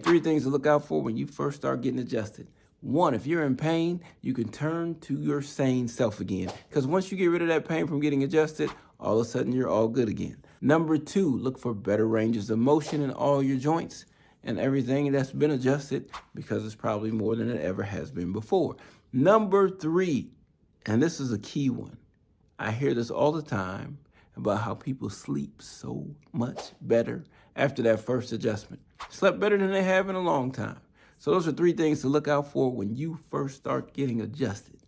Three things to look out for when you first start getting adjusted. One, if you're in pain, you can turn to your sane self again. Because once you get rid of that pain from getting adjusted, all of a sudden you're all good again. Number two, look for better ranges of motion in all your joints and everything that's been adjusted, because it's probably more than it ever has been before. Number three, and this is a key one. I hear this all the time about how people sleep so much better after that first adjustment. Slept better than they have in a long time. So those are three things to look out for when you first start getting adjusted.